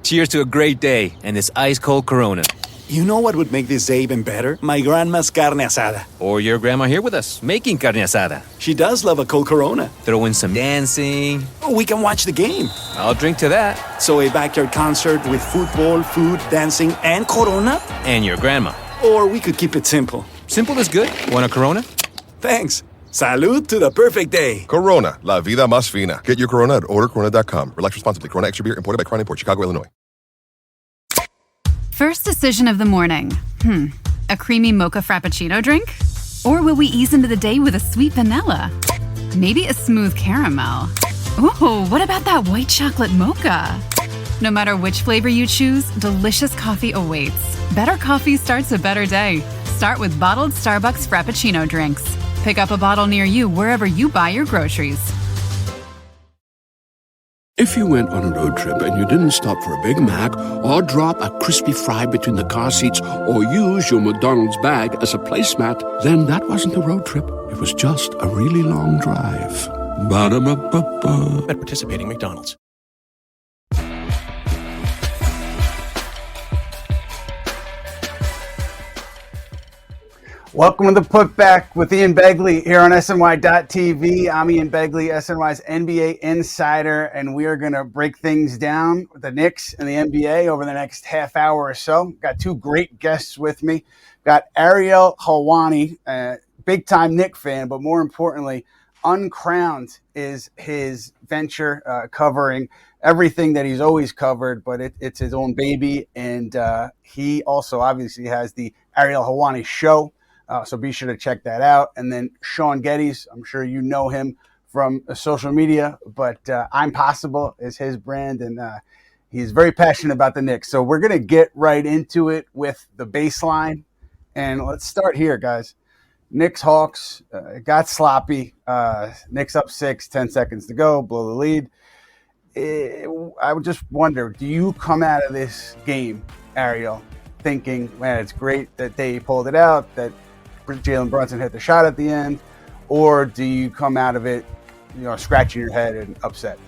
Cheers to a great day and this ice-cold Corona. You know what would make this day even better? My grandma's carne asada. Or your grandma here with us, making carne asada. She does love a cold Corona. Throw in some dancing. Oh, we can watch the game. I'll drink to that. So a backyard concert with football, food, dancing, and Corona? And your grandma. Or we could keep it simple. Simple is good. Want a Corona? Thanks. Salud to the perfect day. Corona, la vida más fina. Get your Corona at ordercorona.com. Relax responsibly. Corona Extra Beer, imported by Crown Imports, Chicago, Illinois. First decision of the morning. A creamy mocha frappuccino drink? Or will we ease into the day with a sweet vanilla? Maybe a smooth caramel. Ooh, what about that white chocolate mocha? No matter which flavor you choose, delicious coffee awaits. Better coffee starts a better day. Start with bottled Starbucks Frappuccino drinks. Pick up a bottle near you wherever you buy your groceries. If you went on a road trip and you didn't stop for a Big Mac or drop a crispy fry between the car seats or use your McDonald's bag as a placemat, then that wasn't a road trip. It was just a really long drive. Ba-da-ba-ba-ba. At participating McDonald's. Welcome to the Putback with Ian Begley here on SNY.TV. I'm Ian Begley, SNY's NBA insider, and we are going to break things down with the Knicks and the NBA over the next half hour or so. Got two great guests with me. Got Ariel Helwani, big-time Knicks fan, but more importantly, Uncrowned is his venture covering everything that he's always covered, but it's his own baby, and he also obviously has the Ariel Helwani show. So be sure to check that out. And then Shaun Geddes, I'm sure you know him from social media, but I'm Possible is his brand, and he's very passionate about the Knicks. So we're going to get right into it with the baseline. And let's start here, guys. Knicks Hawks got sloppy. Knicks up 6, 10 seconds to go, blow the lead. I would just wonder, do you come out of this game, Ariel, thinking, man, it's great that they pulled it out, that Jalen Brunson hit the shot at the end, or do you come out of it, scratching your head and upset?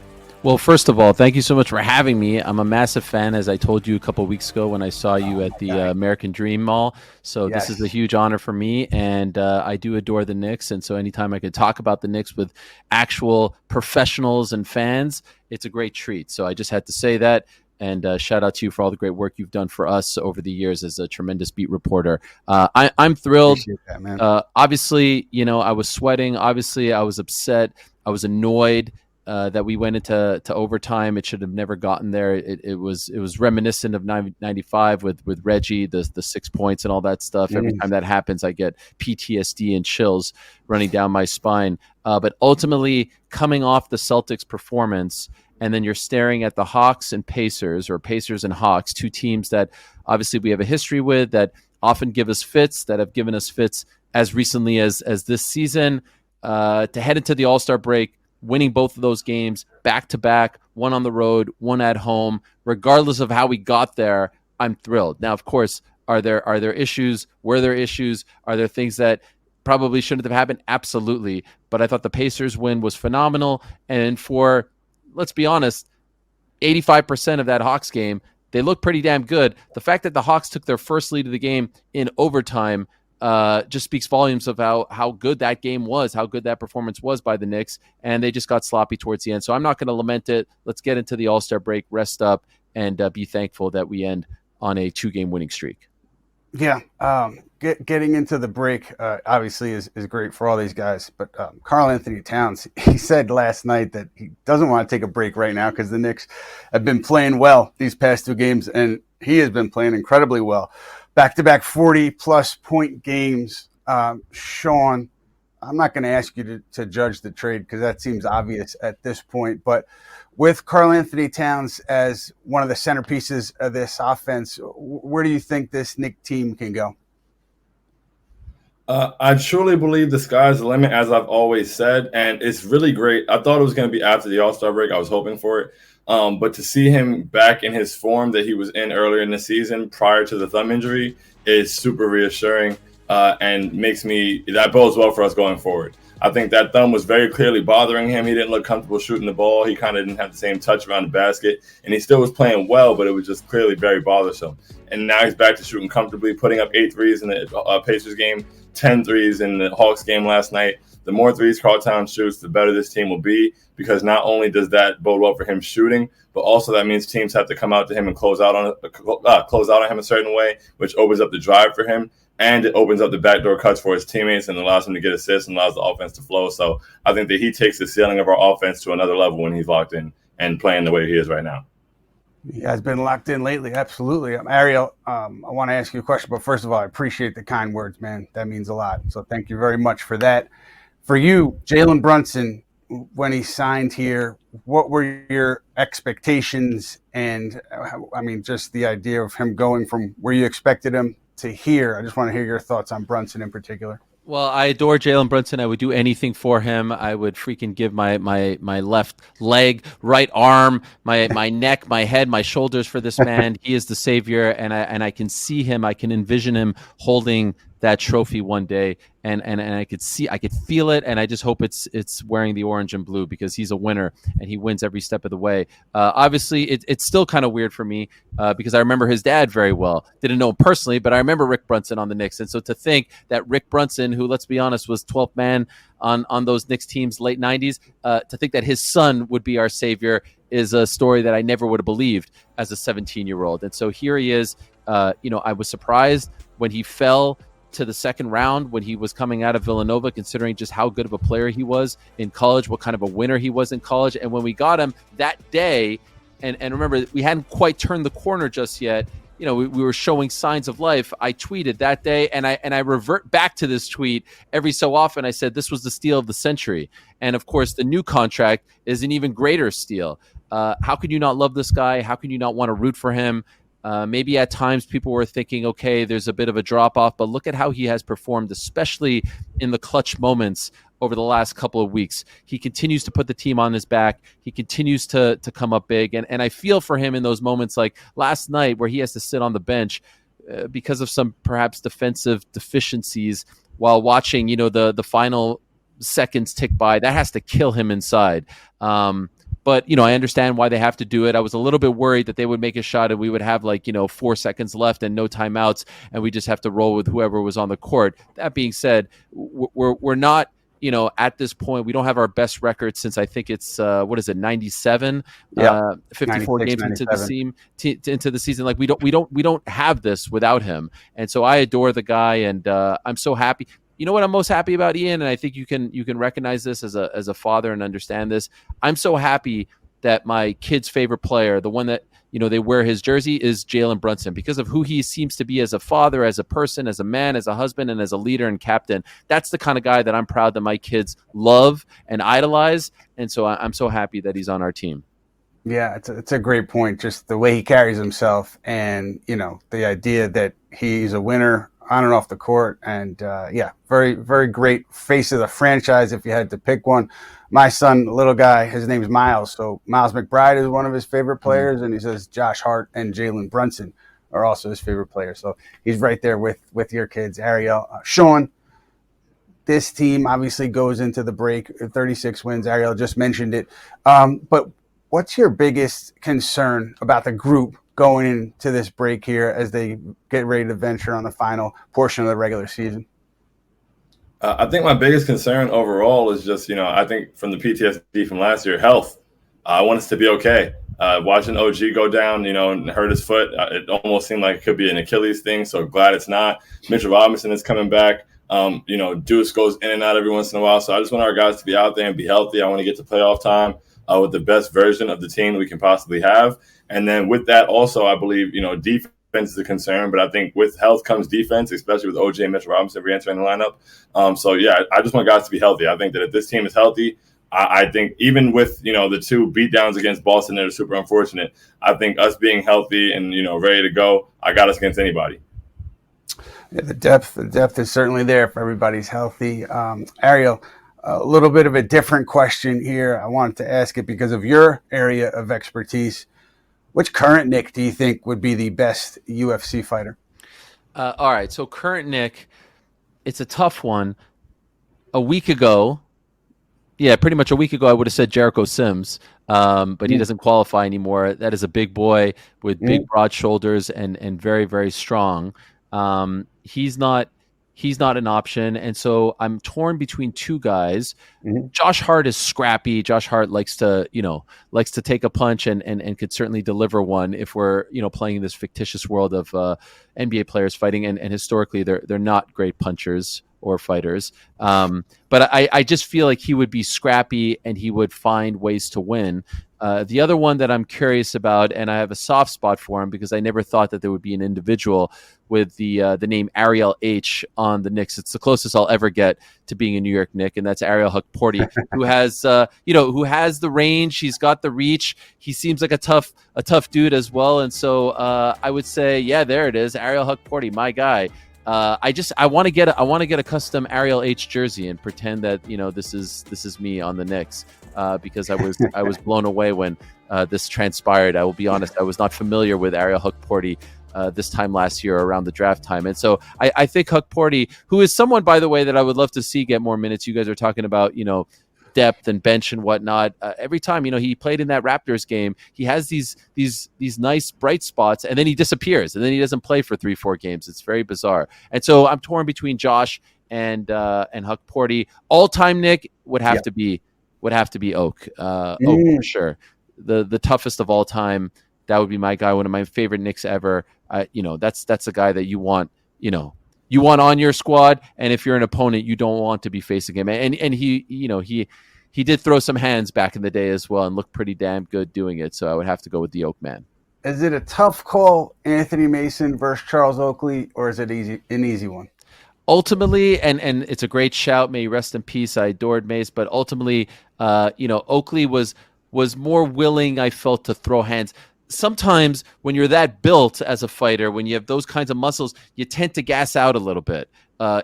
Well, first of all, thank you so much for having me. I'm a massive fan, as I told you a couple of weeks ago when I saw you at the American Dream Mall. So This is a huge honor for me, and I do adore the Knicks. And so anytime I could talk about the Knicks with actual professionals and fans, it's a great treat. So I just had to say that. And shout out to you for all the great work you've done for us over the years as a tremendous beat reporter. I'm thrilled. That, man. Obviously, I was sweating. Obviously, I was upset. I was annoyed that we went into overtime. It should have never gotten there. It was reminiscent of 95 with Reggie, the 6 points and all that stuff. Every time that happens, I get PTSD and chills running down my spine. But ultimately, coming off the Celtics performance, and then you're staring at the Hawks and Pacers, or Pacers and Hawks, two teams that obviously we have a history with, that often give us fits, that have given us fits as recently as this season, to head into the All-Star break, winning both of those games back-to-back, one on the road, one at home. Regardless of how we got there, I'm thrilled. Now, of course, are there issues? Were there issues? Are there things that probably shouldn't have happened? Absolutely. But I thought the Pacers win was phenomenal. And for, let's be honest, 85% of that Hawks game, they look pretty damn good. The fact that the Hawks took their first lead of the game in overtime just speaks volumes of how good that game was, how good that performance was by the Knicks, and they just got sloppy towards the end. So I'm not going to lament it. Let's get into the All-Star break, rest up, and be thankful that we end on a 2-game winning streak. Yeah, getting into the break obviously is great for all these guys, but Karl-Anthony Towns, he said last night that he doesn't want to take a break right now because the Knicks have been playing well these past 2 games, and he has been playing incredibly well. Back-to-back 40-plus point games. Shaun, I'm not going to ask you to judge the trade because that seems obvious at this point, but with Karl-Anthony Towns as one of the centerpieces of this offense, where do you think this Knicks team can go? I truly believe the sky's the limit, as I've always said, and it's really great. I thought it was going to be after the All-Star break. I was hoping for it. But to see him back in his form that he was in earlier in the season prior to the thumb injury is super reassuring and that bodes well for us going forward. I think that thumb was very clearly bothering him. He didn't look comfortable shooting the ball. He kind of didn't have the same touch around the basket, and he still was playing well, but it was just clearly very bothersome. And now he's back to shooting comfortably, putting up 8 threes in the Pacers game, 10 threes in the Hawks game last night. The more threes Karl-Anthony Towns shoots, the better this team will be, because not only does that bode well for him shooting, but also that means teams have to come out to him and close out on him a certain way, which opens up the drive for him. And it opens up the backdoor cuts for his teammates and allows him to get assists and allows the offense to flow. So I think that he takes the ceiling of our offense to another level when he's locked in and playing the way he is right now. He has been locked in lately. Absolutely. Ariel, I want to ask you a question, but first of all, I appreciate the kind words, man. That means a lot. So thank you very much for that. For you, Jalen Brunson, when he signed here, what were your expectations? And I mean, just the idea of him going from where you expected him to here. I just want to hear your thoughts on Brunson in particular. Well, I adore Jalen Brunson. I would do anything for him. I would freaking give my left leg, right arm, my neck, my head, my shoulders for this man. He is the savior, and I can see him. I can envision him holding that trophy one day, and I could feel it, and I just hope it's wearing the orange and blue, because he's a winner and he wins every step of the way. Obviously, it's still kind of weird for me because I remember his dad very well. Didn't know him personally, but I remember Rick Brunson on the Knicks, and so to think that Rick Brunson, who, let's be honest, was 12th man on those Knicks teams late 90s, to think that his son would be our savior is a story that I never would have believed as a 17-year-old. And so here he is. I was surprised when he fell to the second round when he was coming out of Villanova, considering just how good of a player he was in college, what kind of a winner he was in college. And when we got him that day, and remember, we hadn't quite turned the corner just yet, we were showing signs of life. I tweeted that day, and I revert back to this tweet every so often. I said this was the steal of the century. And of course, the new contract is an even greater steal. How could you not love this guy? How can you not want to root for him? Maybe at times people were thinking, okay, there's a bit of a drop-off, but look at how he has performed, especially in the clutch moments over the last couple of weeks. He continues to put the team on his back. He continues to come up big. And I feel for him in those moments like last night where he has to sit on the bench because of some perhaps defensive deficiencies while watching, the final seconds tick by. That has to kill him inside. But, I understand why they have to do it. I was a little bit worried that they would make a shot and we would have 4 seconds left and no timeouts, and we just have to roll with whoever was on the court. That being said, we're not, at this point, we don't have our best record since I think it's, 97? Yeah. 54 games 97. into the season. Like we don't have this without him. And so I adore the guy, and I'm so happy. You know what I'm most happy about, Ian, and I think you can recognize this as a father and understand this. I'm so happy that my kid's favorite player, the one that they wear his jersey, is Jalen Brunson, because of who he seems to be as a father, as a person, as a man, as a husband, and as a leader and captain. That's the kind of guy that I'm proud that my kids love and idolize, and so I'm so happy that he's on our team. Yeah, it's a great point. Just the way he carries himself, and the idea that he's a winner on and off the court, and very, very great face of the franchise if you had to pick one. My son, little guy, his name's Miles, so Miles McBride is one of his favorite players, and he says Josh Hart and Jalen Brunson are also his favorite players. So he's right there with your kids. Ariel, Shaun, this team obviously goes into the break 36 wins. Ariel just mentioned it, but what's your biggest concern about the group going into this break here as they get ready to venture on the final portion of the regular season? I think my biggest concern overall is just, I think from the PTSD from last year, health. I want us to be okay. Watching OG go down, and hurt his foot, it almost seemed like it could be an Achilles thing. So glad it's not. Mitchell Robinson is coming back. Deuce goes in and out every once in a while. So I just want our guys to be out there and be healthy. I want to get to playoff time with the best version of the team we can possibly have. And then with that also, I believe, defense is a concern, but I think with health comes defense, especially with OJ and Mitchell Robinson re-entering the lineup. I just want guys to be healthy. I think that if this team is healthy, I think even with, the 2 beatdowns against Boston that are super unfortunate, I think us being healthy and, ready to go, I got us against anybody. Yeah, the depth is certainly there if everybody's healthy. Ariel, a little bit of a different question here. I wanted to ask it because of your area of expertise. Which current Knick do you think would be the best UFC fighter? All right, so current Knick, it's a tough one. A week ago, Yeah, pretty much a week ago, I would have said Jericho Sims, but he doesn't qualify anymore. That is a big boy with big, broad shoulders and very, very strong. He's not an option, and so I'm torn between two guys. Josh Hart is scrappy. Josh Hart likes to take a punch and could certainly deliver one if we're playing in this fictitious world of NBA players fighting, and historically they're not great punchers or fighters. But I just feel like he would be scrappy and he would find ways to win. The other one that I'm curious about, and I have a soft spot for him because I never thought that there would be an individual with the name Ariel H on the Knicks. It's the closest I'll ever get to being a New York Knick, and that's Ariel Helwani, who has who has the range. He's got the reach. He seems like a tough dude as well. And so I would say, yeah, there it is, Ariel Helwani, my guy. I want to get a custom Ariel H jersey and pretend that this is me on the Knicks because I was blown away when this transpired. I will be honest, I was not familiar with Ariel Helwani this time last year around the draft time, and so I think Helwani, who is someone, by the way, that I would love to see get more minutes. You guys are talking about depth and bench and whatnot. Every time he played in that Raptors game, he has these nice bright spots, and then he disappears, and then he doesn't play for 3-4 games. It's very bizarre. And so I'm torn between Josh and Helwani. All time Nick would have to be Oak. Oak for sure. The toughest of all time. That would be my guy. One of my favorite Knicks ever. That's a guy that you want. You want on your squad, and if you're an opponent, you don't want to be facing him. And he did throw some hands back in the day as well, and looked pretty damn good doing it. So I would have to go with the Oak man. Is it a tough call, Anthony Mason versus Charles Oakley, or is it an easy one? Ultimately, and it's a great shout. May he rest in peace. I adored Mace, but ultimately, Oakley was more willing, I felt, to throw hands. Sometimes when you're that built as a fighter, when you have those kinds of muscles, you tend to gas out a little bit.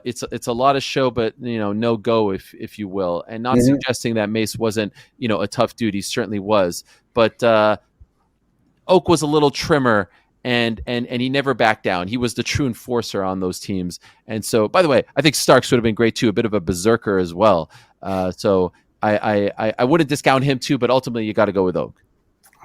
It's a lot of show, but no go, if you will. And not suggesting that Mace wasn't a tough dude. He certainly was, but Oak was a little trimmer, and he never backed down. He was the true enforcer on those teams. And so, by the way, I think Starks would have been great too, a bit of a berserker as well. So I wouldn't discount him too, but ultimately you got to go with Oak.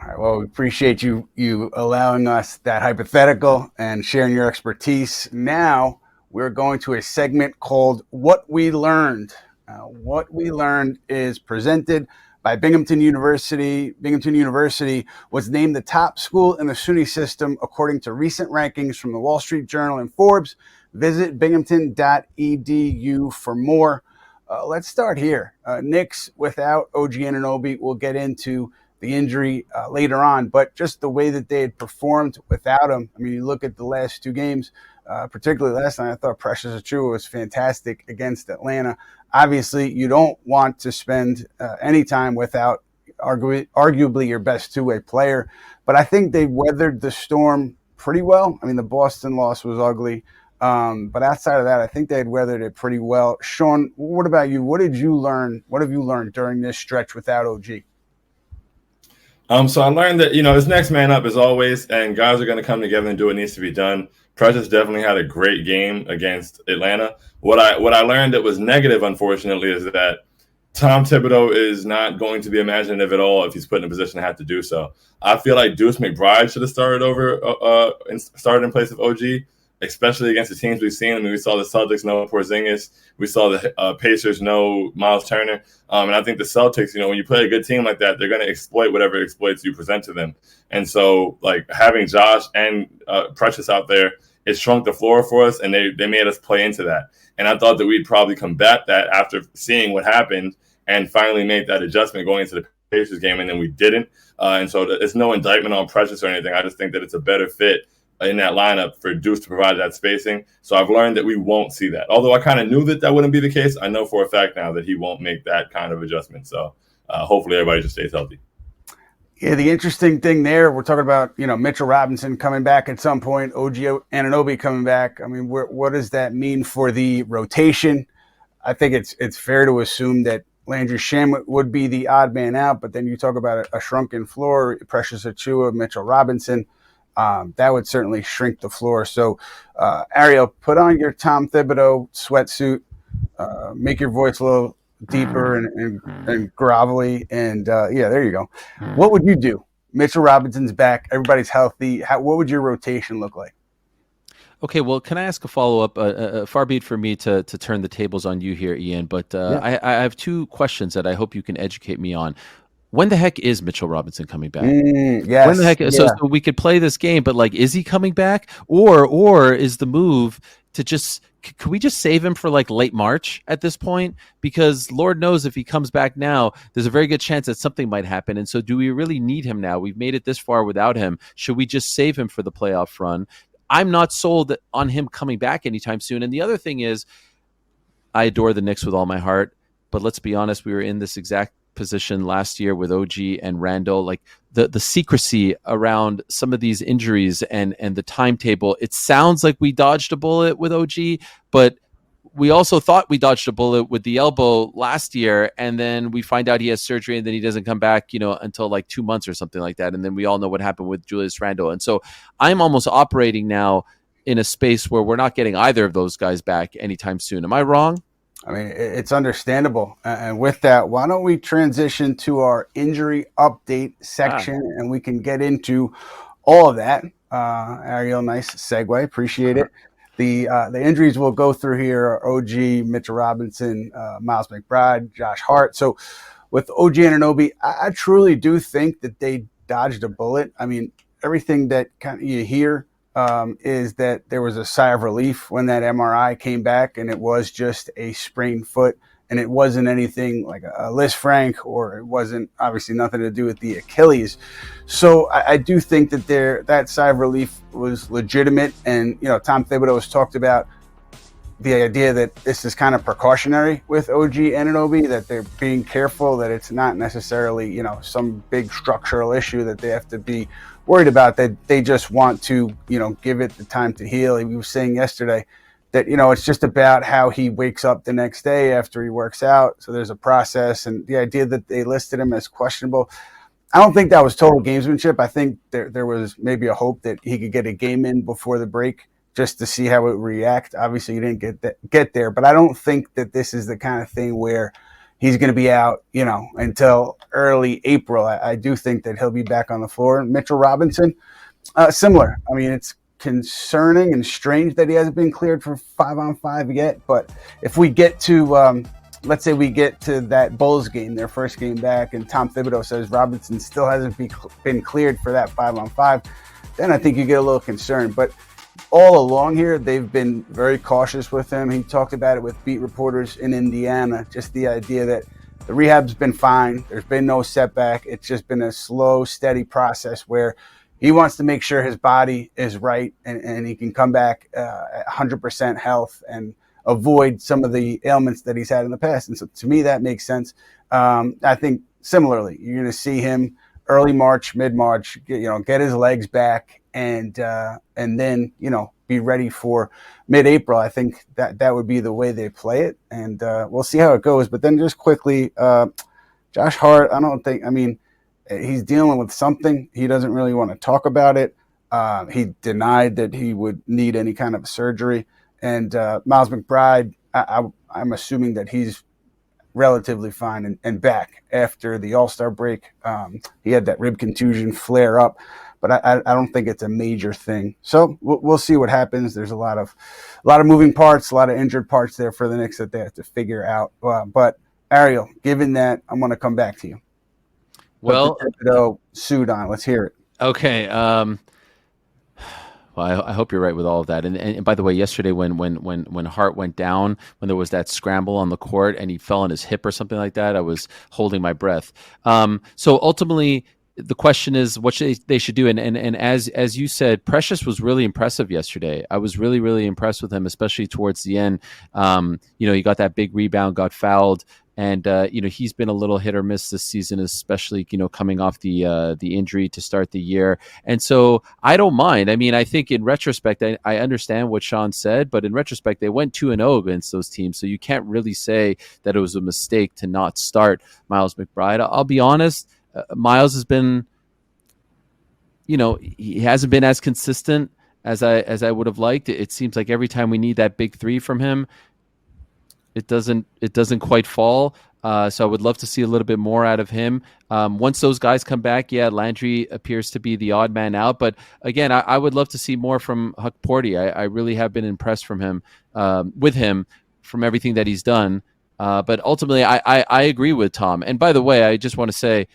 All right. Well, we appreciate you allowing us that hypothetical and sharing your expertise. Now we're going to a segment called What We Learned. What We Learned is presented by Binghamton University. Binghamton University was named the top school in the SUNY system according to recent rankings from the Wall Street Journal and Forbes. Visit binghamton.edu for more. Let's start here. Knicks without OG Anunoby. We'll get into the injury later on, but just the way that they had performed without him. I mean, you look at the last two games, particularly last night, I thought Precious Achiuwa was fantastic against Atlanta. Obviously, you don't want to spend any time without arguably your best two-way player, but I think they weathered the storm pretty well. I mean, the Boston loss was ugly, but outside of that, I think they had weathered it pretty well. Shaun, what about you? What did you learn? What have you learned during this stretch without OG? So I learned that, it's next man up as always, and guys are going to come together and do what needs to be done. Precious definitely had a great game against Atlanta. What I learned that was negative, unfortunately, is that Tom Thibodeau is not going to be imaginative at all if he's put in a position to have to do so. I feel like Deuce McBride should have started in place of OG, especially against the teams we've seen. I mean, we saw the Celtics, no Porzingis. We saw the Pacers, no Miles Turner. And I think the Celtics, when you play a good team like that, they're going to exploit whatever exploits you present to them. And so, having Josh and Precious out there, it shrunk the floor for us, and they made us play into that. And I thought that we'd probably combat that after seeing what happened and finally make that adjustment going into the Pacers game, and then we didn't. And so it's no indictment on Precious or anything. I just think that it's a better fit in that lineup for Deuce to provide that spacing. So I've learned that we won't see that. Although I kind of knew that wouldn't be the case, I know for a fact now that he won't make that kind of adjustment. So hopefully everybody just stays healthy. Yeah, the interesting thing there, we're talking about, Mitchell Robinson coming back at some point, OG Anunoby coming back. I mean, what does that mean for the rotation? I think it's fair to assume that Landry Shamet would be the odd man out, but then you talk about a shrunken floor, Precious Achiuwa, Mitchell Robinson. That would certainly shrink the floor. So, Ariel, put on your Tom Thibodeau sweatsuit, make your voice a little deeper and grovelly. And yeah, there you go. What would you do? Mitchell Robinson's back. Everybody's healthy. What would your rotation look like? Okay, well, can I ask a follow-up? Far be it for me to turn the tables on you here, Ian, but I have two questions that I hope you can educate me on. When the heck is Mitchell Robinson coming back? Yes. When the heck? So we could play this game, but like, is he coming back, or is the move to just? Could we just save him for like late March at this point? Because Lord knows if he comes back now, there's a very good chance that something might happen. And so, do we really need him now? We've made it this far without him. Should we just save him for the playoff run? I'm not sold on him coming back anytime soon. And the other thing is, I adore the Knicks with all my heart, but let's be honest, we were in this exact position last year with OG and Randall. Like the secrecy around some of these injuries and the timetable, it sounds like we dodged a bullet with OG, but we also thought we dodged a bullet with the elbow last year, and then we find out he has surgery, and then he doesn't come back, until like 2 months or something like that. And then we all know what happened with Julius Randle. And so I'm almost operating now in a space where we're not getting either of those guys back anytime soon. Am I wrong? I mean, it's understandable. And with that, why don't we transition to our injury update section, and we can get into all of that. Ariel, nice segue. Appreciate it. The injuries we'll go through here are OG, Mitchell Robinson, Miles McBride, Josh Hart. So with OG Anunoby, I truly do think that they dodged a bullet. I mean, everything that kind of you hear is that there was a sigh of relief when that MRI came back, and it was just a sprained foot, and it wasn't anything like a Liz Frank, or it wasn't obviously nothing to do with the Achilles. So I do think that that sigh of relief was legitimate. And, Tom Thibodeau has talked about the idea that this is kind of precautionary with OG Anunoby, that they're being careful, that it's not necessarily, some big structural issue that they have to be worried about, that they just want to, give it the time to heal. He was saying yesterday that, it's just about how he wakes up the next day after he works out. So there's a process, and the idea that they listed him as questionable, I don't think that was total gamesmanship. I think there was maybe a hope that he could get a game in before the break just to see how it would react. Obviously, he didn't get there, but I don't think that this is the kind of thing where he's going to be out, until early April. I do think that he'll be back on the floor. Mitchell Robinson, similar. I mean, it's concerning and strange that he hasn't been cleared for 5-on-5 yet. But if we get to, let's say we get to that Bulls game, their first game back, and Tom Thibodeau says Robinson still hasn't been cleared for that 5-on-5, then I think you get a little concerned. But all along here, they've been very cautious with him. He talked about it with beat reporters in Indiana, just the idea that the rehab's been fine. There's been no setback. It's just been a slow, steady process where he wants to make sure his body is right and he can come back at 100% health and avoid some of the ailments that he's had in the past. And so to me, that makes sense. I think similarly, you're going to see him early March, mid-March, get his legs back and then, be ready for mid-April. I think that would be the way they play it, and we'll see how it goes. But then just quickly, Josh Hart, he's dealing with something. He doesn't really want to talk about it. He denied that he would need any kind of surgery. And Miles McBride, I'm assuming that he's relatively fine and back after the All-Star break. He had that rib contusion flare up, but I don't think it's a major thing. So we'll see what happens. There's a lot of moving parts, a lot of injured parts there for the Knicks that they have to figure out. But Ariel, given that, I'm going to come back to you. Well, suit on. Let's hear it. Okay. Well, I hope you're right with all of that. And by the way, yesterday when Hart went down, when there was that scramble on the court and he fell on his hip or something like that, I was holding my breath. So ultimately, the question is what they should do. And as you said, Precious was really impressive yesterday. I was really, really impressed with him, especially towards the end. He got that big rebound, got fouled. And, he's been a little hit or miss this season, especially, coming off the injury to start the year. And so I don't mind. I mean, I think in retrospect, I understand what Shaun said, but in retrospect, they went 2-0 against those teams. So you can't really say that it was a mistake to not start Miles McBride. I'll be honest. Miles has been, he hasn't been as consistent as I would have liked. It seems like every time we need that big three from him, it doesn't quite fall. So I would love to see a little bit more out of him. Once those guys come back, Landry appears to be the odd man out. But again, I would love to see more from Huck Porty. I really have been impressed with him from everything that he's done. But ultimately, I agree with Tom. And by the way, I just want to say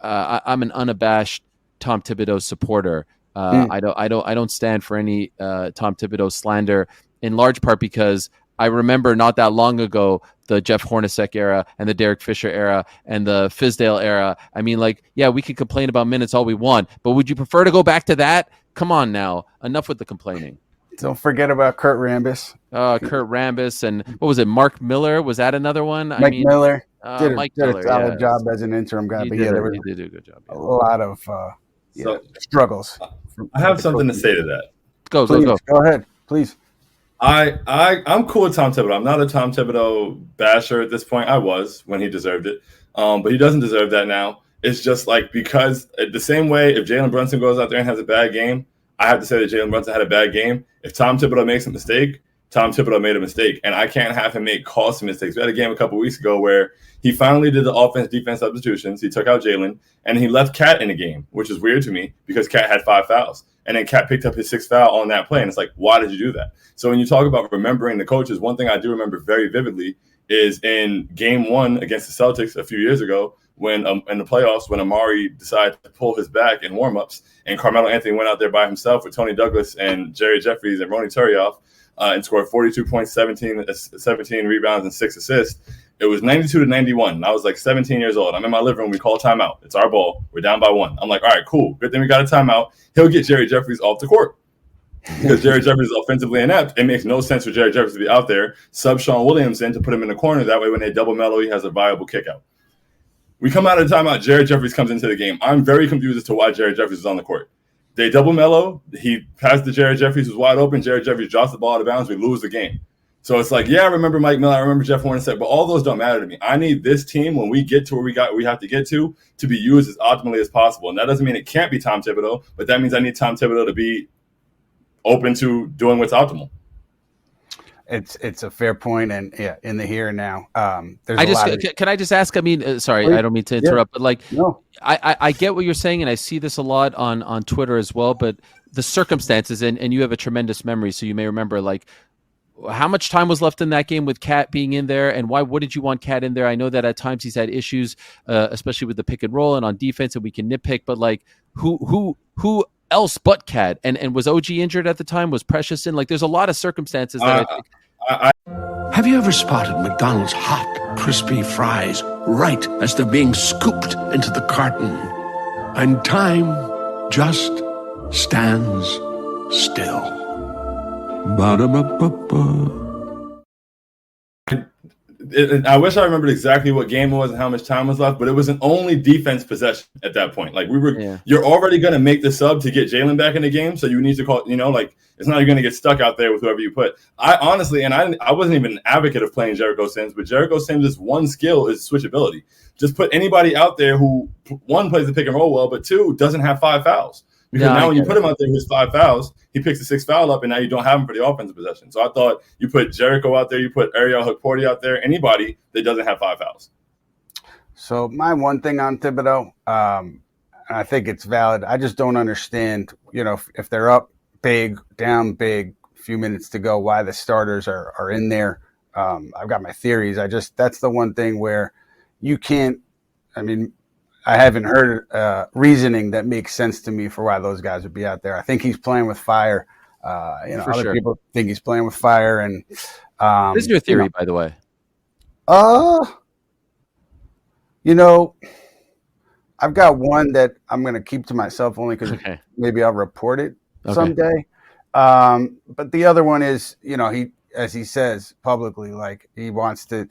I'm an unabashed Tom Thibodeau supporter. I don't stand for any Tom Thibodeau slander, in large part because I remember not that long ago the Jeff Hornacek era and the Derek Fisher era and the Fizdale era. I mean, we could complain about minutes all we want, but would you prefer to go back to that? Come on now. Enough with the complaining. Don't forget about Kurt Rambis. Kurt Rambis, and what was it? Mark Miller? Was that another one? Miller did Miller, a solid job as an interim guy. He But did a a good job. A lot of struggles. I have something to say to that. Go ahead, please. I'm cool with Tom Thibodeau. I'm not a Tom Thibodeau basher at this point. I was when he deserved it, but he doesn't deserve that now. It's just because the same way if Jalen Brunson goes out there and has a bad game, I have to say that Jalen Brunson had a bad game. If Tom Thibodeau makes a mistake, Tom Thibodeau made a mistake, and I can't have him make costly mistakes. We had a game a couple weeks ago where he finally did the offense-defense substitutions. He took out Jalen, and he left Cat in the game, which is weird to me because Cat had 5 fouls. And then Cat picked up his 6th foul on that play, and it's like, why did you do that? So when you talk about remembering the coaches, one thing I do remember very vividly is in Game 1 against the Celtics a few years ago when in the playoffs when Amari decided to pull his back in warmups, and Carmelo Anthony went out there by himself with Tony Douglas and Jerry Jeffries and Ronnie Turioff and scored 42 points, 17 rebounds, and 6 assists. It was 92-91. And I was 17 years old. I'm in my living room. We call timeout. It's our ball. We're down by 1. I'm like, all right, cool. Good thing we got a timeout. He'll get Jerry Jeffries off the court. Because Jerry Jeffries is offensively inept. It makes no sense for Jerry Jeffries to be out there. Sub Shaun Williams in to put him in the corner. That way when they double Melo, he has a viable kick out. We come out of the timeout. Jerry Jeffries comes into the game. I'm very confused as to why Jerry Jeffries is on the court. They double Melo. He passed to Jerry Jeffries, who's wide open. Jerry Jeffries drops the ball out of bounds. We lose the game. So it's I remember Mike Miller, I remember Jeff Hornacek, but all those don't matter to me. I need this team when we get to where we have to get to be used as optimally as possible. And that doesn't mean it can't be Tom Thibodeau, but that means I need Tom Thibodeau to be open to doing what's optimal. It's a fair point, and in the here and now, can I just ask? I mean, sorry, please. I don't mean to interrupt, but no. I get what you're saying, and I see this a lot on Twitter as well. But the circumstances, and you have a tremendous memory, so you may remember how much time was left in that game with Cat being in there, and why wouldn't you want Cat in there? I know that at times he's had issues, especially with the pick and roll and on defense, and we can nitpick, but who else but Cat? And was OG injured at the time? Was Precious in? There's a lot of circumstances that Have you ever spotted McDonald's hot, crispy fries right as they're being scooped into the carton? And time just stands still. Ba-da-ba-ba-ba. I wish I remembered exactly what game it was and how much time was left, but it was an only defense possession at that point. You're already going to make the sub to get Jalen back in the game, so you need to call, it's not you're going to get stuck out there with whoever you put. I honestly, and I wasn't even an advocate of playing Jericho Sims, but Jericho Sims' one skill is switchability. Just put anybody out there who, one, plays the pick and roll well, but two, doesn't have 5 fouls. Because now when you put him out there with 5 fouls, he picks the 6th foul up, and now you don't have him for the offensive possession. So I thought you put Jericho out there, you put Ariel Helwani out there, anybody that doesn't have 5 fouls. So my one thing on Thibodeau, and I think it's valid, I just don't understand, if they're up big, down big, a few minutes to go, why the starters are in there. I've got my theories. That's the one thing where you can't, I haven't heard reasoning that makes sense to me for why those guys would be out there. I think he's playing with fire. Other people think he's playing with fire. And this is your theory, by the way. I've got one that I'm going to keep to myself only because maybe I'll report it someday. But the other one is, he, as he says publicly, he wants the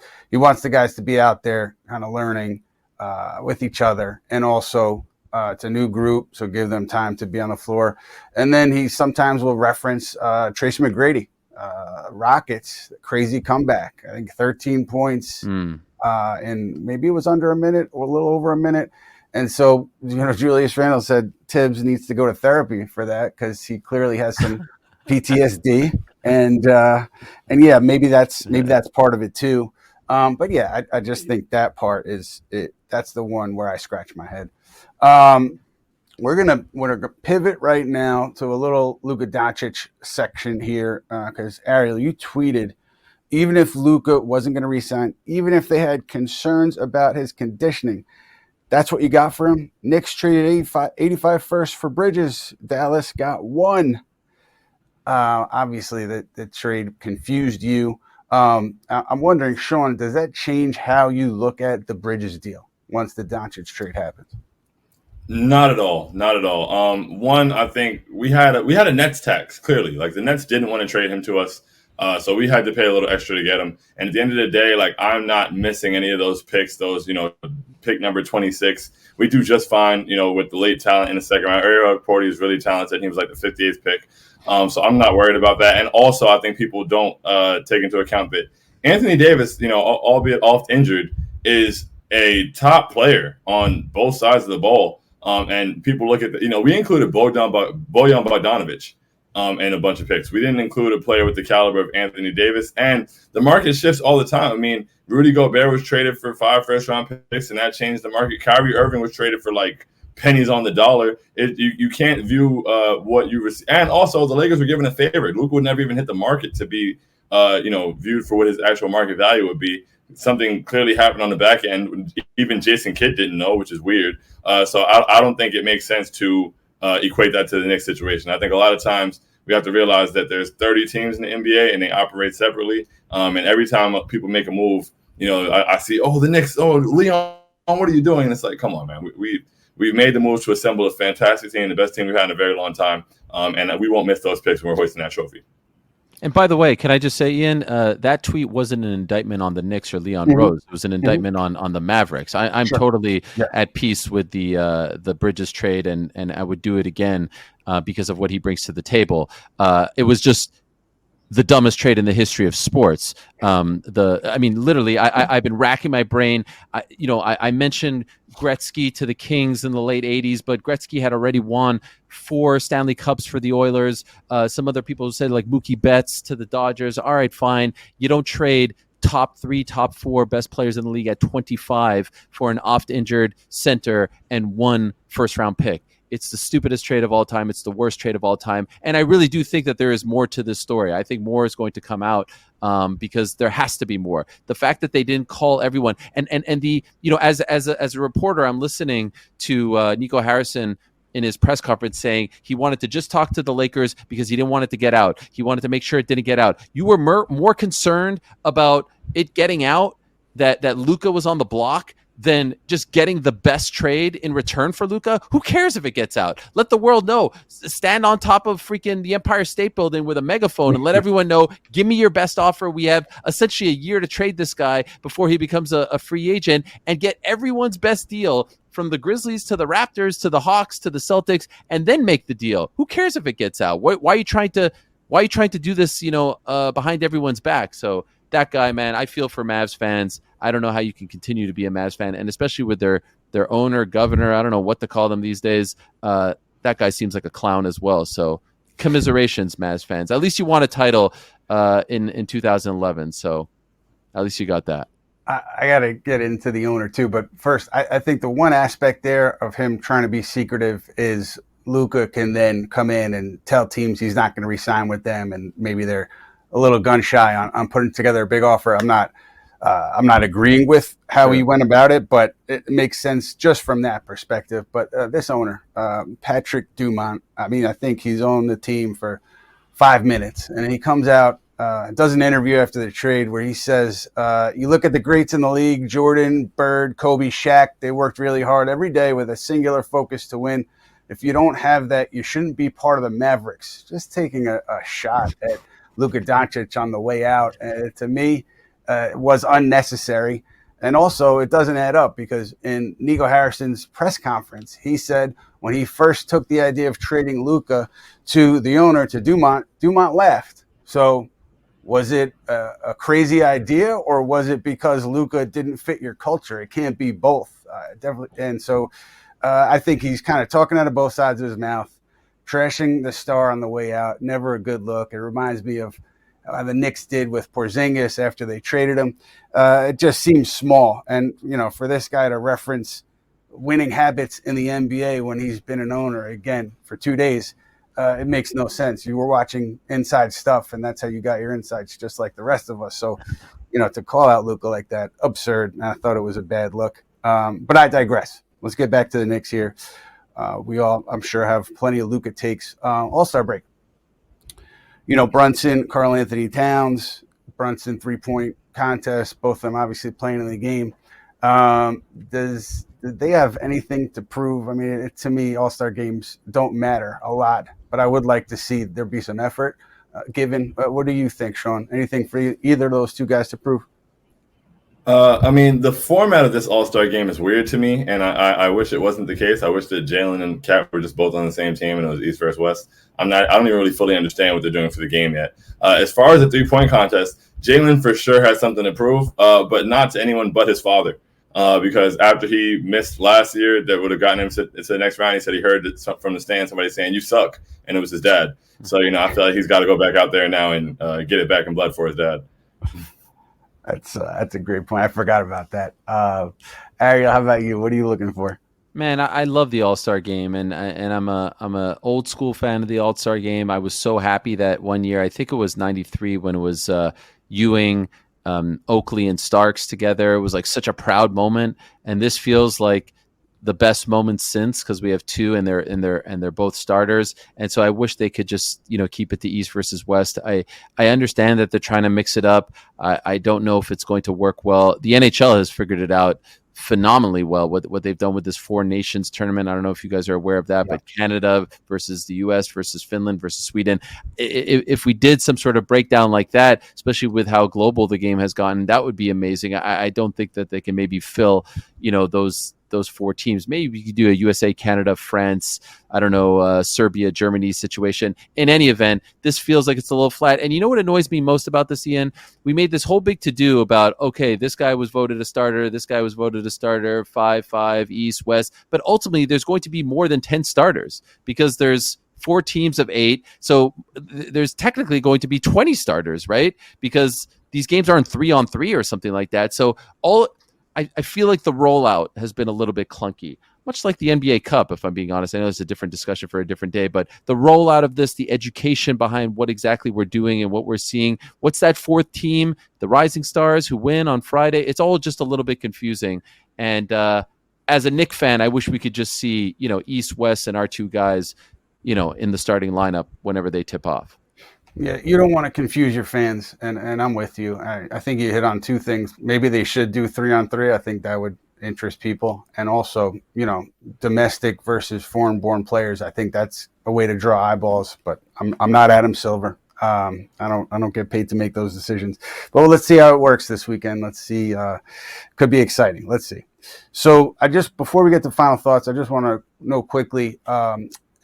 guys to be out there kind of learning with each other, and also it's a new group, so give them time to be on the floor. And then he sometimes will reference Tracy McGrady, Rockets, crazy comeback. I think 13 points, and maybe it was under a minute or a little over a minute. And so, Julius Randle said Tibbs needs to go to therapy for that because he clearly has some PTSD, and yeah, maybe that's part of it too. But yeah, I just think that part is it. That's the one where I scratch my head. We're gonna pivot right now to a little Luka Doncic section here because Ariel, you tweeted, even if Luka wasn't going to resign, even if they had concerns about his conditioning, that's what you got for him. Knicks traded 85 first for Bridges. Dallas got one. Obviously, the trade confused you. I'm wondering, Shaun, does that change how you look at the Bridges deal once the Doncic trade happens? Not at all. Not at all. One, I think we had a Nets tax, clearly. Like, the Nets didn't want to trade him to us. So we had to pay a little extra to get him. And at the end of the day, like, I'm not missing any of those picks, pick number 26. We do just fine, with the late talent in the second round. Ariel Helwani is really talented. He was like the 58th pick. So I'm not worried about that. And also, I think people don't take into account that Anthony Davis, albeit oft injured, is a top player on both sides of the ball. And people look at we included Bojan Bogdanovic and a bunch of picks. We didn't include a player with the caliber of Anthony Davis. And the market shifts all the time. I mean, Rudy Gobert was traded for 5 first-round picks, and that changed the market. Kyrie Irving was traded for like pennies on the dollar. You can't view what you receive. And also, the Lakers were given a favor. Luka would never even hit the market to be viewed for what his actual market value would be. Something clearly happened on the back end. Even Jason Kidd didn't know, which is weird. So I don't think it makes sense to equate that to the Knicks situation. I think a lot of times we have to realize that there's 30 teams in the NBA and they operate separately. And every time people make a move, I see, the Knicks, Leon, what are you doing? And it's like, come on, man. We've made the move to assemble a fantastic team, the best team we've had in a very long time. And we won't miss those picks when we're hoisting that trophy. And by the way, can I just say, Ian, that tweet wasn't an indictment on the Knicks or Leon Rose. It was an indictment on the Mavericks. I'm totally at peace with the Bridges trade, and I would do it again because of what he brings to the table. It was just the dumbest trade in the history of sports. Literally, I've been racking my brain. I mentioned Gretzky to the Kings in the late 80s, but Gretzky had already won 4 Stanley Cups for the Oilers. Some other people said like Mookie Betts to the Dodgers. All right, fine. You don't trade top 3, top 4 best players in the league at 25 for an oft-injured center and 1 first-round pick. It's the stupidest trade of all time. It's the worst trade of all time. And I really do think that there is more to this story. I think more is going to come out because there has to be more. The fact that they didn't call everyone and the, as a reporter, I'm listening to Nico Harrison in his press conference saying he wanted to just talk to the Lakers because he didn't want it to get out. He wanted to make sure it didn't get out. You were more concerned about it getting out that Luka was on the block than just getting the best trade in return for Luka. Who cares if it gets out? Let the world know. Stand on top of freaking the Empire State Building with a megaphone and let everyone know, give me your best offer. We have essentially a year to trade this guy before he becomes a free agent, and get everyone's best deal from the Grizzlies to the Raptors to the Hawks to the Celtics, and then make the deal. Who cares if it gets out? Why are you trying to do this, behind everyone's back? So that guy, man, I feel for Mavs fans. I don't know how you can continue to be a Mavs fan, and especially with their owner, governor, I don't know what to call them these days. That guy seems like a clown as well. So commiserations, Mavs fans. At least you won a title in 2011, so at least you got that. I got to get into the owner too, but first, I think the one aspect there of him trying to be secretive is Luka can then come in and tell teams he's not going to re-sign with them, and maybe they're a little gun shy on putting together a big offer. I'm not agreeing with how he went about it, but it makes sense just from that perspective. But this owner, Patrick Dumont, I think he's owned the team for 5 minutes, and he comes out, does an interview after the trade where he says, you look at the greats in the league, Jordan, Bird, Kobe, Shaq, they worked really hard every day with a singular focus to win. If you don't have that, you shouldn't be part of the Mavericks. Just taking a shot at Luka Doncic on the way out, to me, was unnecessary. And also, it doesn't add up because in Nico Harrison's press conference, he said when he first took the idea of trading Luka to the owner, to Dumont laughed. So was it a crazy idea, or was it because Luka didn't fit your culture? It can't be both. Definitely. And so I think he's kind of talking out of both sides of his mouth, trashing the star on the way out, never a good look. It reminds me of the Knicks did with Porzingis after they traded him. It just seems small. And, for this guy to reference winning habits in the NBA when he's been an owner, again, for 2 days, it makes no sense. You were watching inside stuff, and that's how you got your insights, just like the rest of us. So, to call out Luka like that, absurd. And I thought it was a bad look. But I digress. Let's get back to the Knicks here. We all, I'm sure, have plenty of Luka takes. All-Star break. Brunson, Karl-Anthony Towns, Brunson 3-point contest, both of them obviously playing in the game. Did they have anything to prove? I mean, to me, All-Star games don't matter a lot, but I would like to see there be some effort given. What do you think, Shaun? Anything for either of those two guys to prove? The format of this All-Star game is weird to me, and I wish it wasn't the case. I wish that Jalen and Cat were just both on the same team and it was East versus West. I don't even really fully understand what they're doing for the game yet. As far as the 3-point contest, Jalen for sure has something to prove, but not to anyone but his father. Because after he missed last year, that would have gotten him to the next round. He said he heard it from the stand, somebody saying, "You suck," and it was his dad. So, I feel like he's got to go back out there now and get it back in blood for his dad. That's a great point. I forgot about that. Ariel, how about you? What are you looking for? Man, I love the All-Star game, and I'm a old school fan of the All-Star game. I was so happy that one year, I think it was '93, when it was Ewing, Oakley, and Starks together. It was like such a proud moment, and this feels like the best moment since, because we have two and they're both starters. And so I wish they could just keep it to East versus West. I understand that they're trying to mix it up. I don't know if it's going to work well. The NHL has figured it out phenomenally well, what they've done with this Four Nations tournament. I don't know if you guys are aware of that, but Canada versus the US versus Finland versus Sweden. If we did some sort of breakdown like that, especially with how global the game has gotten, that would be amazing. I don't think that they can maybe fill those four teams. Maybe we could do a USA, Canada, France, I don't know, Serbia, Germany situation. In any event, this feels like it's a little flat. And you know what annoys me most about this, Ian? We made this whole big to-do about, okay, this guy was voted a starter, this guy was voted a starter, 5-5, East, West. But ultimately, there's going to be more than 10 starters because there's 4 teams of 8. So there's technically going to be 20 starters, right? Because these games aren't 3-on-3 or something like that. So I feel like the rollout has been a little bit clunky, much like the NBA Cup, if I'm being honest. I know it's a different discussion for a different day, but the rollout of this, the education behind what exactly we're doing and what we're seeing, what's that 4th team, the Rising Stars who win on Friday, it's all just a little bit confusing. And as a Knicks fan, I wish we could just see, East, West, and our 2 guys, in the starting lineup whenever they tip off. Yeah, you don't want to confuse your fans, and I'm with you. I think you hit on 2 things. Maybe they should do 3-on-3. I think that would interest people. And also, domestic versus foreign-born players. I think that's a way to draw eyeballs, but I'm not Adam Silver. I don't get paid to make those decisions. But let's see how it works this weekend. Let's see. Could be exciting. Let's see. So before we get to final thoughts, I just want to know quickly,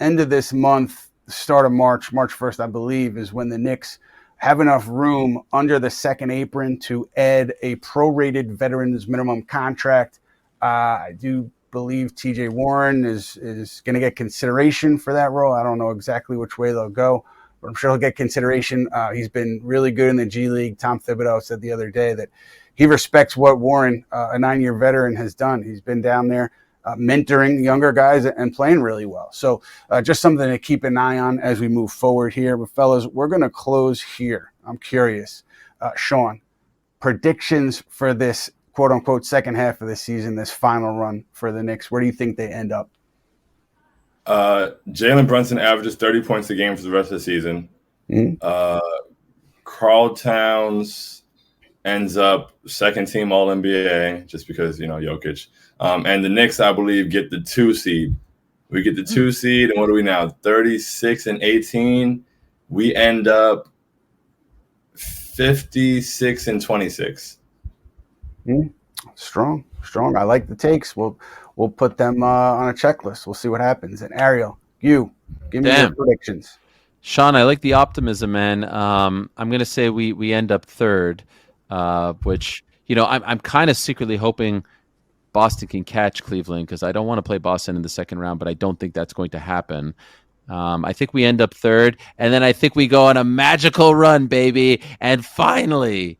end of this month, start of March 1st, I believe, is when the Knicks have enough room under the second apron to add a prorated veterans minimum contract. I do believe TJ Warren is going to get consideration for that role. I don't know exactly which way they'll go, but I'm sure he'll get consideration. He's been really good in the G League. Tom Thibodeau said the other day that he respects what Warren, a 9-year veteran, has done. He's been down there mentoring younger guys and playing really well. So just something to keep an eye on as we move forward here. But fellas, we're going to close here. I'm curious. Shaun, predictions for this quote unquote second half of the season, this final run for the Knicks. Where do you think they end up? Jalen Brunson averages 30 points a game for the rest of the season. Mm-hmm. Karl Towns ends up second team All-NBA just because, Jokic. And the Knicks, I believe, get the 2 seed. We get the 2 seed, and what are we now? 36-18. We end up 56-26. Strong. I like the takes. We'll put them on a checklist. We'll see what happens. And Ariel, you give me your predictions. Shaun, I like the optimism, man. I'm going to say we end up 3rd, which I'm kind of secretly hoping Boston can catch Cleveland because I don't want to play Boston in the second round, but I don't think that's going to happen. I think we end up third, and then I think we go on a magical run, baby, and finally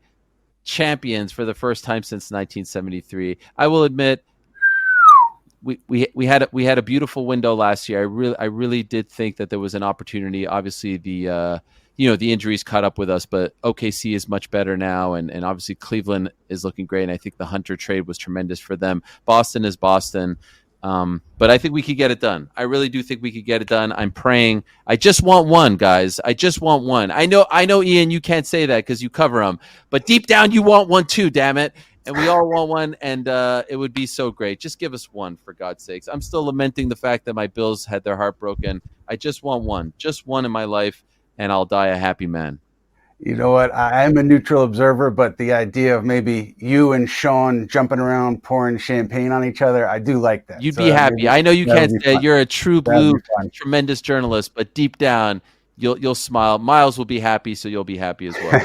champions for the first time since 1973. I will admit, we had a beautiful window last year. I really did think that there was an opportunity. Obviously, the injuries caught up with us, but OKC is much better now, and obviously Cleveland is looking great. And I think the Hunter trade was tremendous for them. Boston is Boston. But I think we could get it done. I really do think we could get it done. I'm praying. I just want one, guys. I just want one. I know, Ian, you can't say that because you cover them, but deep down you want one too, damn it. And we all want one, and it would be so great. Just give us one, for God's sakes. I'm still lamenting the fact that my Bills had their heart broken. I just want one in my life, and I'll die a happy man. You know what? I am a neutral observer, but the idea of maybe you and Shaun jumping around, pouring champagne on each other, I do like that. You'd be happy. I know you can't say it. You're a true blue, tremendous journalist, but deep down, you'll smile. Miles will be happy, so you'll be happy as well.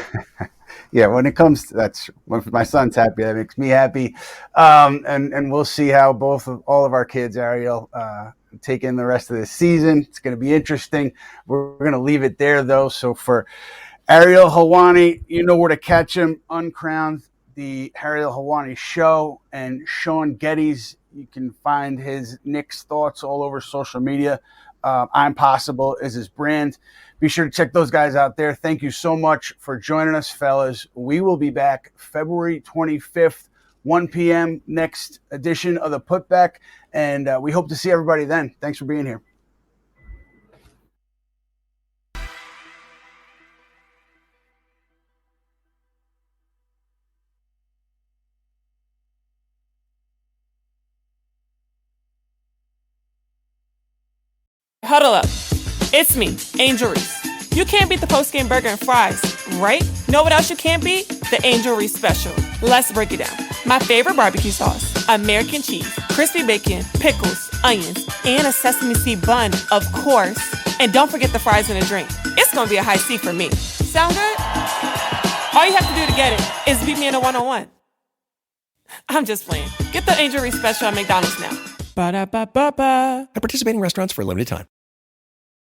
Yeah, when it comes to when my son's happy, that makes me happy. And we'll see how all of our kids, Ariel, take in the rest of this season. It's going to be interesting. We're going to leave it there, though. So for Ariel Helwani, you know where to catch him. Uncrowned, the Ariel Helwani Show, and Shaun Geddes. You can find his Knicks thoughts all over social media. I'm Possible is his brand. Be sure to check those guys out there. Thank you so much for joining us, fellas. We will be back February 25th, 1 p.m., next edition of the Putback, and we hope to see everybody then. Thanks for being here. Huddle up. It's me, Angel Reese. You can't beat the post-game burger and fries, right? Know what else you can't beat? The Angel Reese Special. Let's break it down. My favorite barbecue sauce, American cheese, crispy bacon, pickles, onions, and a sesame seed bun, of course. And don't forget the fries and a drink. It's gonna be a high C for me. Sound good? All you have to do to get it is beat me in a one-on-one. I'm just playing. Get the Angel Reese Special at McDonald's now. Ba-da-ba-ba-ba. At participating restaurants for a limited time.